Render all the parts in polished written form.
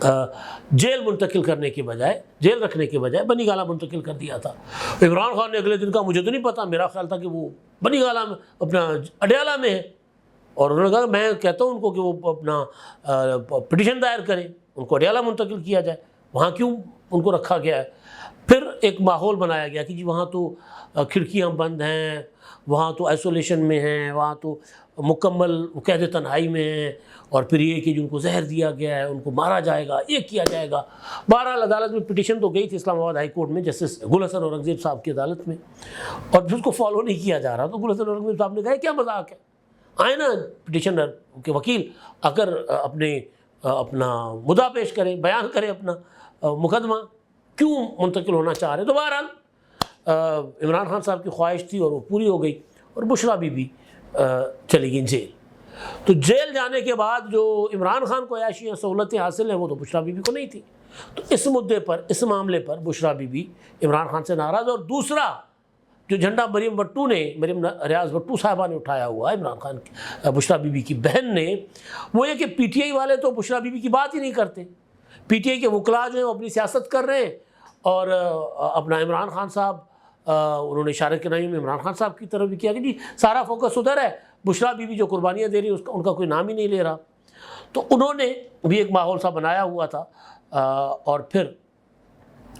Jail منتقل کرنے کے بجائے، جیل رکھنے کے بجائے بنی گالہ منتقل کر دیا تھا۔ عمران خان نے اگلے دن کہا مجھے تو نہیں پتا، میرا خیال تھا کہ وہ بنی گالہ میں اپنا اڈیالہ میں ہے، اور انہوں نے کہا میں کہتا ہوں ان کو کہ وہ اپنا پٹیشن دائر کریں، ان کو اڈیالہ منتقل کیا جائے، وہاں کیوں ان کو رکھا گیا ہے۔ پھر ایک ماحول بنایا گیا کہ جی وہاں تو کھڑکیاں بند ہیں، وہاں تو آئسولیشن میں ہیں، وہاں تو مکمل قید تنہائی میں ہیں، اور پھر یہ کہ جن کو زہر دیا گیا ہے ان کو مارا جائے گا، یہ کیا جائے گا۔ بہرحال عدالت میں پٹیشن تو گئی تھی اسلام آباد ہائی کورٹ میں جسٹس گل حسن اورنگزیب صاحب کی عدالت میں، اور پھر اس کو فالو نہیں کیا جا رہا، تو گل حسن اورنگزیب صاحب نے کہا کیا مذاق ہے، آئے نا پٹیشنر کے وکیل اگر اپنا مدعا پیش کریں، بیان کریں اپنا مقدمہ، کیوں منتقل ہونا چاہ رہے ہیں۔ تو بہرحال عمران خان صاحب کی خواہش تھی اور وہ پوری ہو گئی، اور بشریٰ بی بی چلی گئی جیل۔ تو جیل جانے کے بعد جو عمران خان کو عیاشیاں سہولتیں حاصل ہیں وہ تو بشریٰ بی بی کو نہیں تھی۔ تو اس مدعے پر، اس معاملے پر بشریٰ بی بی عمران خان سے ناراض، اور دوسرا جو جھنڈا مریم ریاض بھٹو صاحبہ نے اٹھایا ہوا ہے عمران خان کی بشریٰ بی بی کی بہن نے، وہ یہ کہ پی ٹی آئی والے تو بشریٰ بی بی کی بات ہی نہیں کرتے، پی ٹی آئی کے وکلاء جو ہیں وہ اپنی سیاست کر رہے ہیں، اور اپنا عمران خان صاحب انہوں نے اشارے کے نام میں عمران خان صاحب کی طرف بھی کیا کہ جی سارا فوکس ادھر ہے، بشریٰ بی بی جو قربانیاں دے رہی ہے ان کا کوئی نام ہی نہیں لے رہا۔ تو انہوں نے بھی ایک ماحول سا بنایا ہوا تھا، اور پھر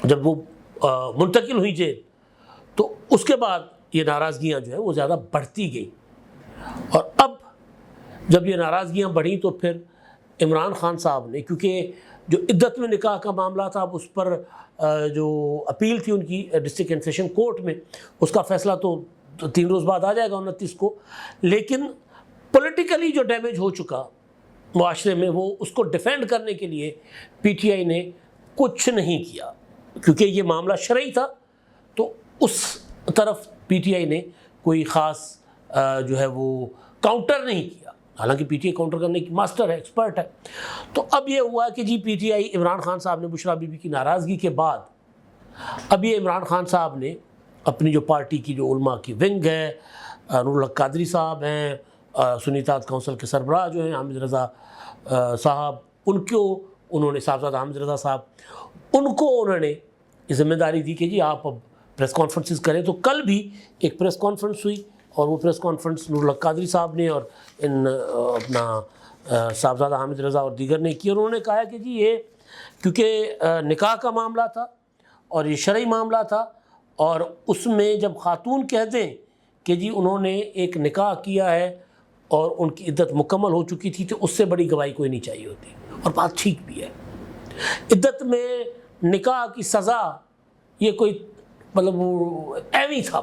جب وہ منتقل ہوئی جیل تو اس کے بعد یہ ناراضگیاں جو ہے وہ زیادہ بڑھتی گئیں، اور اب جب یہ ناراضگیاں بڑھیں تو پھر عمران خان صاحب نے، کیونکہ جو عدت میں نکاح کا معاملہ تھا اب اس پر جو اپیل تھی ان کی ڈسٹرکٹ اینڈ سیشن کورٹ میں، اس کا فیصلہ تو 3 روز بعد آ جائے گا 29 کو، لیکن پولیٹیکلی جو ڈیمیج ہو چکا معاشرے میں وہ اس کو ڈیفینڈ کرنے کے لیے پی ٹی آئی نے کچھ نہیں کیا، کیونکہ یہ معاملہ شرعی تھا تو اس طرف پی ٹی آئی نے کوئی خاص جو ہے وہ کاؤنٹر نہیں کیا، حالانکہ پی ٹی آئی کاؤنٹر کرنے کی ماسٹر ہے، ایکسپرٹ ہے۔ تو اب یہ ہوا کہ جی پی ٹی آئی عمران خان صاحب نے بشریٰ بی بی کی ناراضگی کے بعد اب یہ عمران خان صاحب نے اپنی جو پارٹی کی جو علماء کی ونگ ہے، نور الحق قادری صاحب ہیں، سنی اتحاد کونسل کے سربراہ جو ہیں حامد رضا صاحب، انہوں نے صاحبزادہ حامد رضا صاحب، ان کو انہوں نے ذمہ داری دی کہ جی آپ اب پریس کانفرنسز کریں۔ تو کل بھی ایک پریس کانفرنس ہوئی، اور وہ پریس کانفرنس نور الحق قادری صاحب نے اور اپنا صاحبزادہ حامد رضا اور دیگر نے کی، اور انہوں نے کہا کہ جی یہ کیونکہ نکاح کا معاملہ تھا اور یہ شرعی معاملہ تھا، اور اس میں جب خاتون کہہ دیں کہ جی انہوں نے ایک نکاح کیا ہے اور ان کی عدت مکمل ہو چکی تھی تو اس سے بڑی گواہی کوئی نہیں چاہیے ہوتی، اور بات ٹھیک بھی ہے۔ عدت میں نکاح کی سزا یہ کوئی مطلب ایویں تھا،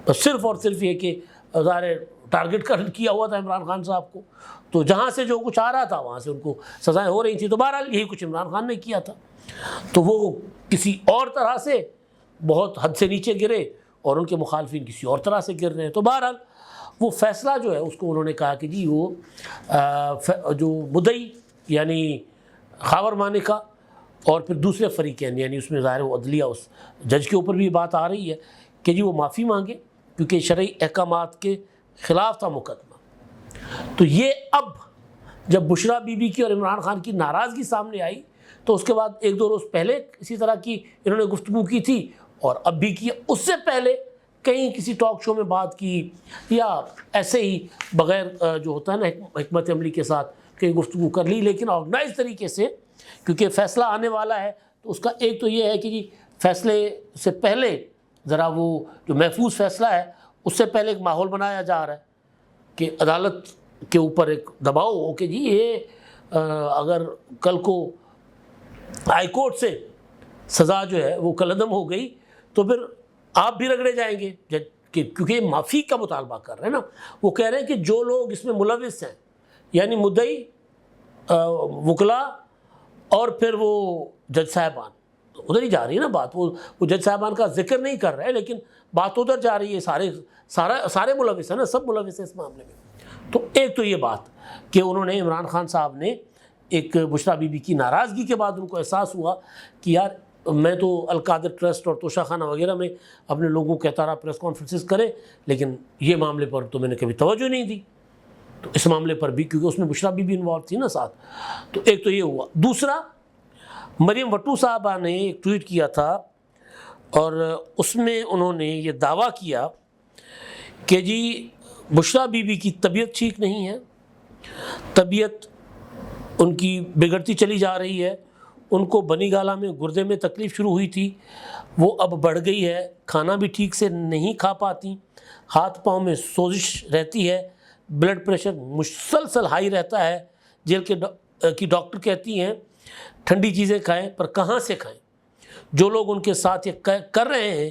بس صرف اور صرف یہ کہ ظاہر ٹارگٹ کیا ہوا تھا عمران خان صاحب کو، تو جہاں سے جو کچھ آ رہا تھا وہاں سے ان کو سزائیں ہو رہی تھیں، تو بہرحال یہی کچھ عمران خان نے کیا تھا، تو وہ کسی اور طرح سے بہت حد سے نیچے گرے اور ان کے مخالفین کسی اور طرح سے گر رہے ہیں۔ تو بہرحال وہ فیصلہ جو ہے اس کو انہوں نے کہا کہ جی وہ جو مدعی یعنی خاور مانے کا اور پھر دوسرے فریقین، یعنی اس میں ظاہر وہ عدلیہ، اس جج کے اوپر بھی بات آ رہی ہے کہ جی وہ معافی مانگے کیونکہ شرعی احکامات کے خلاف تھا مقدمہ۔ تو یہ اب جب بشریٰ بی بی کی اور عمران خان کی ناراضگی سامنے آئی تو اس کے بعد 1-2 روز پہلے اسی طرح کی انہوں نے گفتگو کی تھی، اور اب بھی کی، اس سے پہلے کہیں کسی ٹاک شو میں بات کی یا ایسے ہی بغیر جو ہوتا ہے نا حکمت عملی کے ساتھ کہیں گفتگو کر لی، لیکن آرگنائز طریقے سے، کیونکہ فیصلہ آنے والا ہے تو اس کا ایک تو یہ ہے کہ جی فیصلے سے پہلے ذرا وہ جو محفوظ فیصلہ ہے اس سے پہلے ایک ماحول بنایا جا رہا ہے کہ عدالت کے اوپر ایک دباؤ ہو کہ جی یہ اگر کل کو ہائی کورٹ سے سزا جو ہے وہ کالعدم ہو گئی تو پھر آپ بھی رگڑے جائیں گے، کیونکہ یہ معافی کا مطالبہ کر رہے ہیں نا، وہ کہہ رہے ہیں کہ جو لوگ اس میں ملوث ہیں یعنی مدعی، وکلاء اور پھر وہ جج صاحبان، ادھر ہی جا رہی ہے نا بات، وہ جج صاحبان کا ذکر نہیں کر رہے لیکن بات ادھر جا رہی ہے، سارے ملوث ہیں نا، سب ملوث ہیں اس معاملے میں۔ تو ایک تو یہ بات کہ انہوں نے عمران خان صاحب نے ایک بشریٰ بی بی کی ناراضگی کے بعد ان کو احساس ہوا کہ یار میں تو القادر ٹرسٹ اور توشہ خانہ وغیرہ میں اپنے لوگوں کو کہتا رہا پریس کانفرنسز کریں، لیکن یہ معاملے پر تو میں نے کبھی توجہ نہیں دی، تو اس معاملے پر بھی کیونکہ اس میں بشریٰ بی بی انوالو تھی نا ساتھ، تو ایک تو یہ ہوا۔ دوسرا مریم وٹو صاحبہ نے ایک ٹویٹ کیا تھا اور اس میں انہوں نے یہ دعویٰ کیا کہ جی بشریٰ بی بی کی طبیعت ٹھیک نہیں ہے، طبیعت ان کی بگڑتی چلی جا رہی ہے، ان کو بنی گالہ میں گردے میں تکلیف شروع ہوئی تھی، وہ اب بڑھ گئی ہے، کھانا بھی ٹھیک سے نہیں کھا پاتی، ہاتھ پاؤں میں سوزش رہتی ہے، بلڈ پریشر مسلسل ہائی رہتا ہے، جیل کی ڈاکٹر کہتی ہیں ٹھنڈی چیزیں کھائیں، پر کہاں سے کھائیں؟ جو لوگ ان کے ساتھ یہ کر رہے ہیں،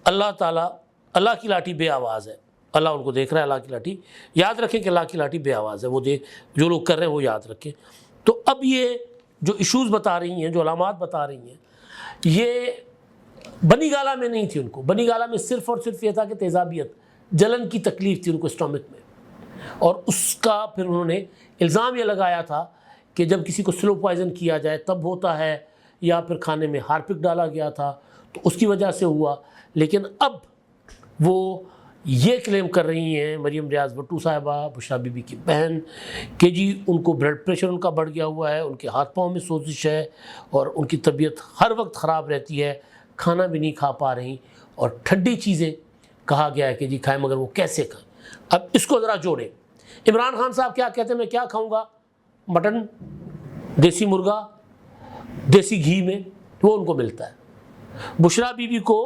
اللہ تعالیٰ، اللہ کی لاٹھی بے آواز ہے، اللہ ان کو دیکھ رہا ہے، اللہ کی لاٹھی یاد رکھیں کہ اللہ کی لاٹھی بے آواز ہے، وہ جو لوگ کر رہے ہیں وہ یاد رکھیں۔ تو اب یہ جو ایشوز بتا رہی ہیں، جو علامات بتا رہی ہیں، یہ بنی گالہ میں نہیں تھی، ان کو بنی گالہ میں صرف اور صرف یہ تھا کہ تیزابیت، جلن کی تکلیف تھی ان کو اسٹامک میں، اور اس کا پھر انہوں نے الزام یہ لگایا تھا کہ جب کسی کو سلو پوائزن کیا جائے تب ہوتا ہے، یا پھر کھانے میں ہارپک ڈالا گیا تھا تو اس کی وجہ سے ہوا۔ لیکن اب وہ یہ کلیم کر رہی ہیں مریم ریاض وٹو صاحبہ، بشریٰ بی بی کی بہن، کہ جی ان کو بلڈ پریشر ان کا بڑھ گیا ہوا ہے، ان کے ہاتھ پاؤں میں سوزش ہے، اور ان کی طبیعت ہر وقت خراب رہتی ہے، کھانا بھی نہیں کھا پا رہی، اور ٹھنڈی چیزیں کہا گیا ہے کہ جی کھائیں، مگر وہ کیسے کھائیں؟ اب اس کو ذرا جوڑیں۔ عمران خان صاحب کیا کہتے ہیں، میں کیا کھاؤں گا؟ مٹن، دیسی مرغا، دیسی گھی میں وہ ان کو ملتا ہے۔ بشریٰ بی بی کو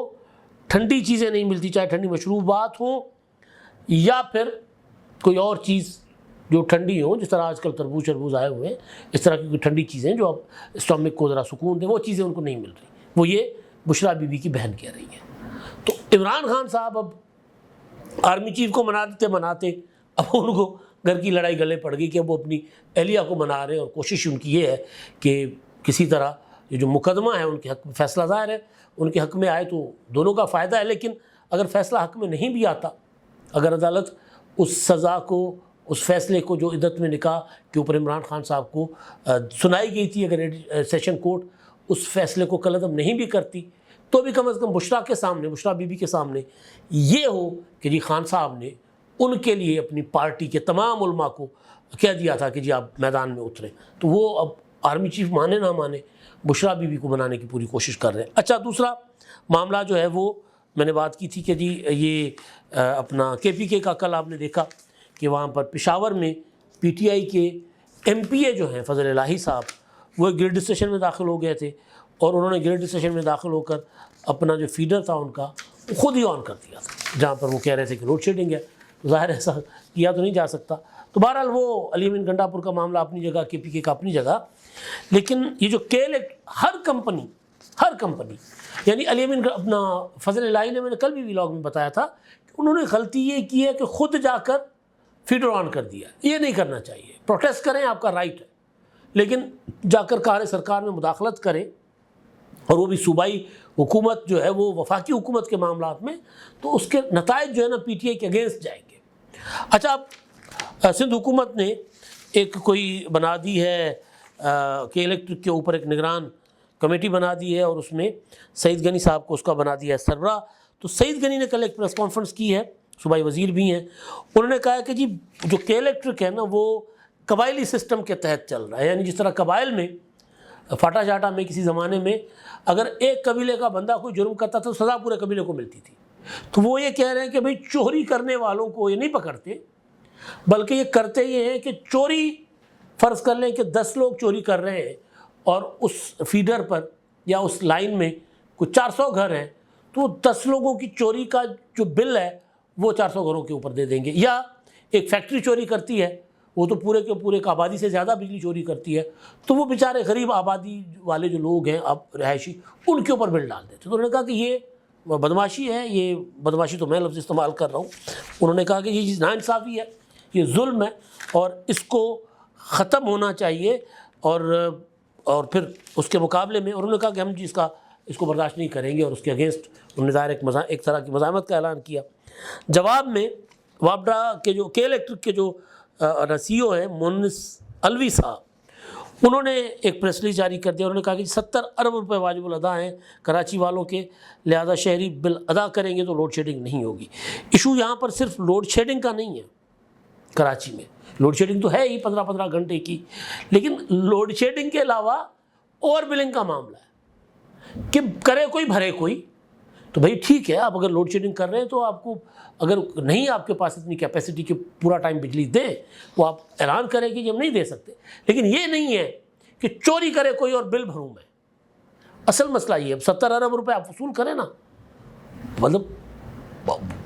ٹھنڈی چیزیں نہیں ملتی، چاہے ٹھنڈی مشروبات ہوں یا پھر کوئی اور چیز جو ٹھنڈی ہوں، جس طرح آج کل تربوز شربوز آئے ہوئے ہیں، اس طرح کی کوئی ٹھنڈی چیزیں جو اب اسٹامک کو ذرا سکون دیں، وہ چیزیں ان کو نہیں مل رہی، وہ یہ بشریٰ بی بی کی بہن کہہ رہی ہے۔ تو عمران خان صاحب اب آرمی چیف کو مناتے اب ان کو گھر کی لڑائی گلے پڑ گئی کہ اب وہ اپنی اہلیہ کو منا رہے ہیں، اور کوشش ان کی یہ ہے کہ کسی طرح یہ جو مقدمہ ہے ان کے حق میں، فیصلہ ظاہر ہے ان کے حق میں آئے تو دونوں کا فائدہ ہے، لیکن اگر فیصلہ حق میں نہیں بھی آتا، اگر عدالت اس سزا کو، اس فیصلے کو جو عدت میں نکاح کے اوپر عمران خان صاحب کو سنائی گئی تھی، اگر سیشن کورٹ اس فیصلے کو کالعدم نہیں بھی کرتی، تو بھی کم از کم بشریٰ کے سامنے، بشریٰ بی بی کے سامنے یہ ہو کہ جی خان صاحب نے ان کے لیے اپنی پارٹی کے تمام علماء کو کہہ دیا تھا کہ جی آپ میدان میں اتریں۔ تو وہ اب آرمی چیف مانے نہ مانے، بشریٰ بی بی کو بنانے کی پوری کوشش کر رہے ہیں۔ اچھا، دوسرا معاملہ جو ہے وہ میں نے بات کی تھی کہ جی یہ اپنا کے پی کے کا کل آپ نے دیکھا کہ وہاں پر پشاور میں پی ٹی آئی کے ایم پی اے جو ہیں فضل الہی صاحب، وہ گریڈ اسٹیشن میں داخل ہو گئے تھے، اور انہوں نے گریڈ اسٹیشن میں داخل ہو کر اپنا جو فیڈر تھا ان کا خود ہی آن کر دیا تھا، جہاں پر وہ کہہ رہے تھے کہ لوڈ شیڈنگ ہے، ظاہر ایسا کیا تو نہیں جا سکتا۔ تو بہرحال وہ علی امین گنڈا پور کا معاملہ اپنی جگہ، کے پی کے کا اپنی جگہ، لیکن یہ جو کیل ہر کمپنی یعنی علی امین اپنا فضل الہی نے، میں نے کل بھی ویلاگ میں بتایا تھا کہ انہوں نے غلطی یہ کی ہے کہ خود جا کر فیڈر آن کر دیا، یہ نہیں کرنا چاہیے۔ پروٹیسٹ کریں، آپ کا رائٹ ہے، لیکن جا کر کار سرکار میں مداخلت کریں، اور وہ بھی صوبائی حکومت جو ہے وہ وفاقی حکومت کے معاملات میں، تو اس کے نتائج جو ہے نا پی ٹی آئی کے اگینسٹ جائیں گے۔ اچھا، اب سندھ حکومت نے ایک کوئی بنا دی ہے کہ الیکٹرک کے اوپر ایک نگران کمیٹی بنا دی ہے، اور اس میں سعید غنی صاحب کو اس کا بنا دیا ہے سربراہ۔ تو سعید غنی نے کل ایک پریس کانفرنس کی ہے، صوبائی وزیر بھی ہیں، انہوں نے کہا کہ جی جو کے الیکٹرک ہے نا وہ قبائلی سسٹم کے تحت چل رہا ہے، یعنی جس طرح قبائل میں فاٹا شاٹا میں کسی زمانے میں اگر ایک قبیلے کا بندہ کوئی جرم کرتا تھا تو سزا پورے قبیلے کو ملتی تھی، تو وہ یہ کہہ رہے ہیں کہ بھئی چوری کرنے والوں کو یہ نہیں پکڑتے، بلکہ یہ کرتے یہ ہیں کہ چوری، فرض کر لیں کہ 10 لوگ چوری کر رہے ہیں، اور اس فیڈر پر یا اس لائن میں کوئی 400 گھر ہیں، تو 10 لوگوں کی چوری کا جو بل ہے وہ 400 گھروں کے اوپر دے دیں گے۔ یا ایک فیکٹری چوری کرتی ہے، وہ تو پورے کے پورے آبادی سے زیادہ بجلی چوری کرتی ہے، تو وہ بیچارے غریب آبادی والے جو لوگ ہیں اب رہائشی، ان کے اوپر بل ڈال دیتے۔ تو انہوں نے کہا کہ یہ بدماشی ہے، یہ بدماشی تو میں لفظ استعمال کر رہا ہوں، انہوں نے کہا کہ یہ ناانصافی ہے، یہ ظلم ہے، اور اس کو ختم ہونا چاہیے، اور پھر اس کے مقابلے میں انہوں نے کہا کہ ہم جی اس کو برداشت نہیں کریں گے، اور اس کے اگینسٹ انہوں نے ظاہر ایک طرح کی مزاحمت کا اعلان کیا۔ جواب میں وابڈا کے جو کے الیکٹرک کے جو سی او ہیں مونس الوی صاحب، انہوں نے ایک پریس ریلیز جاری کر دیا، انہوں نے کہا کہ 70 ارب روپے واجب الادا ہیں کراچی والوں کے، لہذا شہری بل ادا کریں گے تو لوڈ شیڈنگ نہیں ہوگی۔ ایشو یہاں پر صرف لوڈ شیڈنگ کا نہیں ہے، کراچی میں لوڈ شیڈنگ تو ہے ہی 15-15 گھنٹے کی، لیکن لوڈ شیڈنگ کے علاوہ اوور بلنگ کا معاملہ ہے کہ کرے کوئی بھرے کوئی. تو بھائی ٹھیک ہے، آپ اگر لوڈ شیڈنگ کر رہے ہیں تو آپ کو اگر نہیں آپ کے پاس اتنی کیپیسٹی کہ پورا ٹائم بجلی دیں تو آپ اعلان کریں کہ ہم نہیں دے سکتے. لیکن یہ نہیں ہے کہ چوری کرے کوئی اور بل بھروں میں. اصل مسئلہ یہ ہے 70 ارب روپے آپ وصول کریں نا، مطلب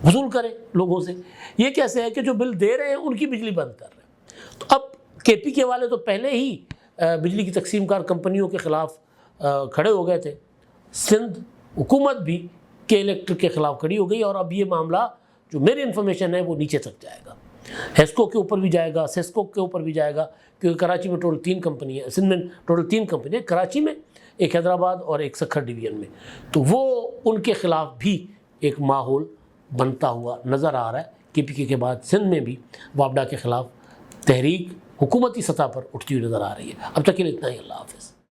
وصول کریں لوگوں سے. یہ کیسے ہے کہ جو بل دے رہے ہیں ان کی بجلی بند کر رہے ہیں. تو اب کے پی کے والے تو پہلے ہی بجلی کی تقسیم کار کمپنیوں کے خلاف کھڑے ہو گئے تھے. سندھ حکومت بھی کے الیکٹرک کے خلاف کھڑی ہو گئی، اور اب یہ معاملہ جو میری انفارمیشن ہے وہ نیچے تک جائے گا. ہیسکو کے اوپر بھی جائے گا، سیسکو کے اوپر بھی جائے گا، کیونکہ کراچی میں ٹوٹل 3 کمپنی ہیں، سندھ میں ٹوٹل 3 کمپنی ہیں، کراچی میں ایک حیدرآباد اور ایک سکھر ڈویژن میں. تو وہ ان کے خلاف بھی ایک ماحول بنتا ہوا نظر آ رہا ہے. کے پی کے بعد سندھ میں بھی واپڈا کے خلاف تحریک حکومتی سطح پر اٹھتی ہوئی نظر آ رہی ہے. اب تک کے لیے اتنا ہی. اللہ حافظ.